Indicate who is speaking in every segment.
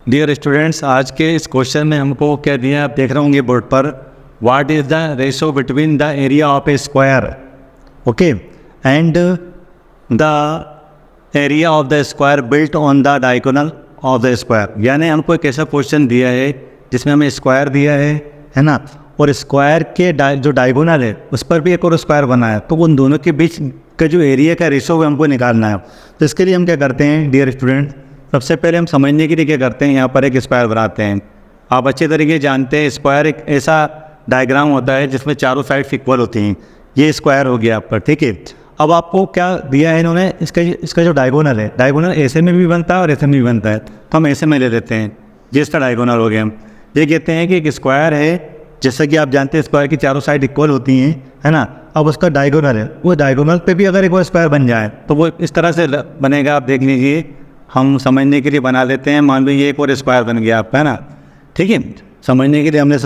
Speaker 1: Dear students, आज के इस क्वेश्चन में हमको क्या दिया आप देख रहे होंगे बोर्ड पर। What is the ratio between the area of A square, okay, and the area of the square built on the diagonal of the square. यानी हमको एक ऐसा क्वेश्चन दिया है जिसमें हमें स्क्वायर दिया है ना, और स्क्वायर के जो डायगोनल है उस पर भी एक और स्क्वायर बना है, तो उन दोनों के बीच का जो एरिया का रेशो है हमको निकालना है। तो इसके लिए हम क्या करते हैं डियर स्टूडेंट, सबसे पहले हम समझने के लिए क्या करते हैं, यहाँ पर एक स्क्वायर बनाते हैं। आप अच्छे तरीके जानते हैं स्क्वायर एक ऐसा डायग्राम होता है जिसमें चारों साइड्स इक्वल होती हैं। ये स्क्वायर हो गया आपका, ठीक है। अब आपको क्या दिया है इन्होंने, इसका जो डायगोनल है, डायगोनल ऐसे में भी बनता है और ऐसे में भी बनता है, तो हम ऐसे में ले लेते हैं। ये इसका डायगोनल हो गया। ये कहते हैं कि एक स्क्वायर है, जैसा कि आप जानते हैं स्क्वायर की चारों साइड इक्वल होती हैं, है ना। अब उसका डायगोनल है, वो डायगोनल पे भी अगर एक और स्क्वायर बन जाए तो वो इस तरह से बनेगा। आप देख लीजिए, हम समझने के लिए बना लेते हैं। मान लो ये एक और स्क्वायर बन गया आपका, है ना, ठीक है। समझने के लिए हमने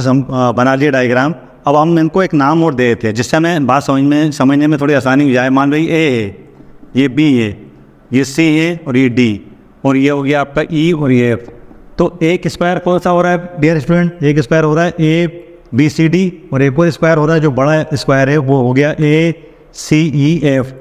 Speaker 1: बना लिया डायग्राम। अब हम इनको एक नाम और दे देते हैं जिससे हमें बात समझने में थोड़ी आसानी हो जाए। मान लो ये ए है, ये बी है, ये सी है और ये डी, और ये हो गया आपका ई और ये एफ। तो एक स्क्वायर कौन सा हो रहा है डियर स्टूडेंट, एक स्क्वायर हो रहा है ए बी सी डी, और एक और स्क्वायर हो रहा है जो बड़ा स्क्वायर है वो हो गया ए सी ई एफ।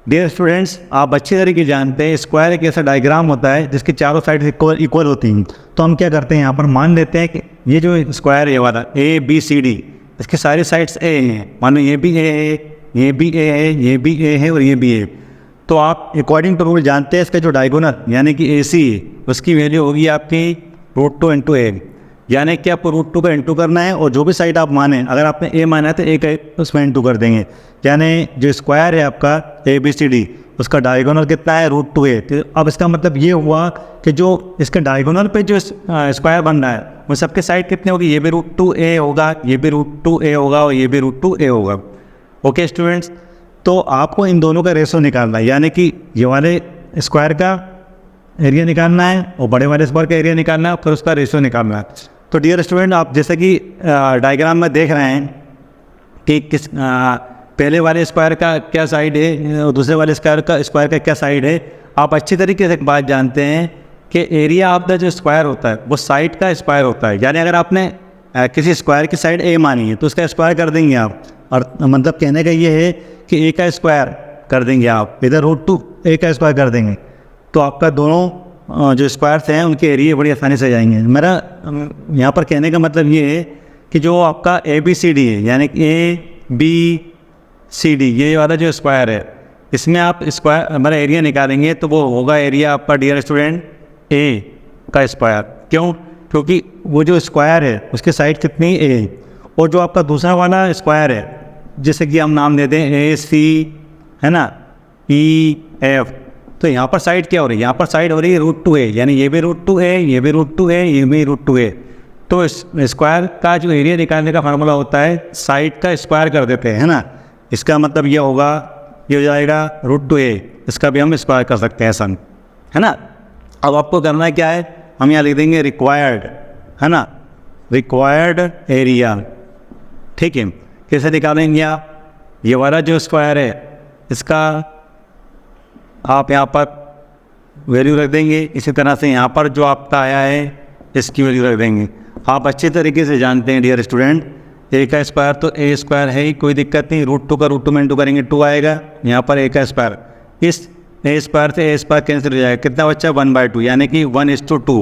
Speaker 1: डियर स्टूडेंट्स, आप अच्छी तरीके जानते हैं स्क्वायर एक ऐसा डायग्राम होता है जिसकी चारों साइड इक्वल होती हैं। तो हम क्या करते हैं, यहाँ पर मान लेते हैं कि ये जो स्क्वायर है वाला ए बी सी डी, इसकी सारी साइड्स ए हैं। मान लो ये भी ए है, ये भी ए है, ये भी ए है और ये भी ए। तो आप अकॉर्डिंग टू रूल जानते हैं इसका जो डायगोनल यानी कि ए सी है उसकी वैल्यू होगी आपकी √2 इंटू ए। यानी कि आपको √2 का इंटू करना है, और जो भी साइड आप माने, अगर आपने ए माना है तो ए का उसमें इंटू कर देंगे। यानी जो स्क्वायर है आपका ए बी सी डी, उसका डायगोनल कितना है √2a। तो अब इसका मतलब ये हुआ कि जो इसके डायगोनल पे जो स्क्वायर बन रहा है वो सबके साइड कितने होगी, ये भी √2a होगा, ये भी √2a होगा और ये भी √2a होगा। ओके स्टूडेंट्स, तो आपको इन दोनों का रेशो निकालना है, यानी कि ये वाले स्क्वायर का एरिया निकालना है और बड़े वाले स्क्वायर का एरिया निकालना है, फिर उसका रेशो निकालना है। तो डियर स्टूडेंट, आप जैसे कि डायग्राम में देख रहे हैं कि पहले वाले स्क्वायर का क्या साइड है और दूसरे वाले स्क्वायर का क्या साइड है। आप अच्छी तरीके से एक बात जानते हैं कि एरिया ऑफ द जो स्क्वायर होता है वो साइड का स्क्वायर होता है। यानी अगर आपने किसी स्क्वायर की साइड ए मानी है तो उसका स्क्वायर कर देंगे आप, और मतलब कहने का ये है कि ए का स्क्वायर कर देंगे आप, इधर √2a का स्क्वायर कर देंगे, तो आपका दोनों जो स्क्वायर्स हैं उनके एरिया बड़ी आसानी से जाएंगे। मेरा यहाँ पर कहने का मतलब ये है कि जो आपका ए बी सी डी है, यानी कि ए बी सी डी, ये वाला जो स्क्वायर है, इसमें आप स्क्वायर हमारा एरिया निकालेंगे तो वो होगा एरिया आपका डियर स्टूडेंट ए का स्क्वायर। क्यों? क्योंकि वो जो स्क्वायर है उसके साइड कितनी ए, और जो आपका दूसरा वाला स्क्वायर है जैसे कि हम नाम दे दें ए सी, है ना, ई एफ, तो यहाँ पर साइड क्या हो रही है, यहाँ पर साइड हो रही है √2a, यानी ये भी √2a, ये भी √2a, ये भी √2a। तो इस स्क्वायर का जो एरिया निकालने का फार्मूला होता है साइड का स्क्वायर कर देते हैं, है ना। इसका मतलब ये होगा, ये हो जाएगा √2a, इसका भी हम स्क्वायर कर सकते हैं सन, है ना। अब आपको करना क्या है, हम यहाँ लिख देंगे रिक्वायर्ड, है ना, रिक्वायर्ड एरिया, ठीक है। कैसे निकालेंगे आप, ये वाला जो स्क्वायर है इसका आप यहाँ पर वैल्यू रख देंगे, इसी तरह से यहाँ पर जो आपका आया है इसकी वैल्यू रख देंगे। आप अच्छे तरीके से जानते हैं डियर स्टूडेंट, ए का स्क्वायर तो ए स्क्वायर है ही, कोई दिक्कत नहीं। √2 का √2 में इंटू करेंगे 2 आएगा, यहाँ पर ए का स्क्वायर, इस ए स्क्वायर से ए स्क्वायर कैंसिल हो जाएगा, कितना बच्चा 1/2, यानी कि 1:2।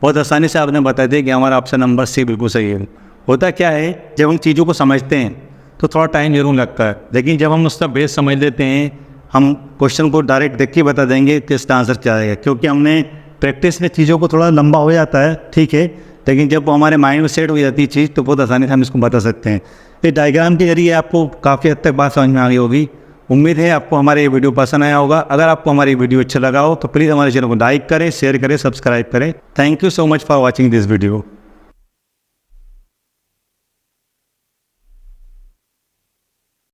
Speaker 1: बहुत आसानी से आपने बता दिया कि हमारा ऑप्शन नंबर सी बिल्कुल सही है। होता क्या है, जब हम चीज़ों को समझते हैं तो थोड़ा टाइम जरूर लगता है, लेकिन जब हम उसका बेस समझ लेते हैं, हम क्वेश्चन को डायरेक्ट देख के बता देंगे कि इसका आंसर क्या आएगा, क्योंकि हमने प्रैक्टिस में चीज़ों को थोड़ा लंबा हो जाता है, ठीक है, लेकिन जब वो हमारे माइंड में सेट हो जाती है चीज़ तो बहुत आसानी से हम इसको बता सकते हैं। इस डायग्राम के जरिए आपको काफ़ी हद तक बात समझ में आ गई होगी। उम्मीद है आपको हमारे ये वीडियो पसंद आया होगा। अगर आपको हमारी वीडियो अच्छा लगा हो तो प्लीज़ हमारे चैनल को लाइक करें, शेयर करें, सब्सक्राइब करें। Thank you so much for watching this video.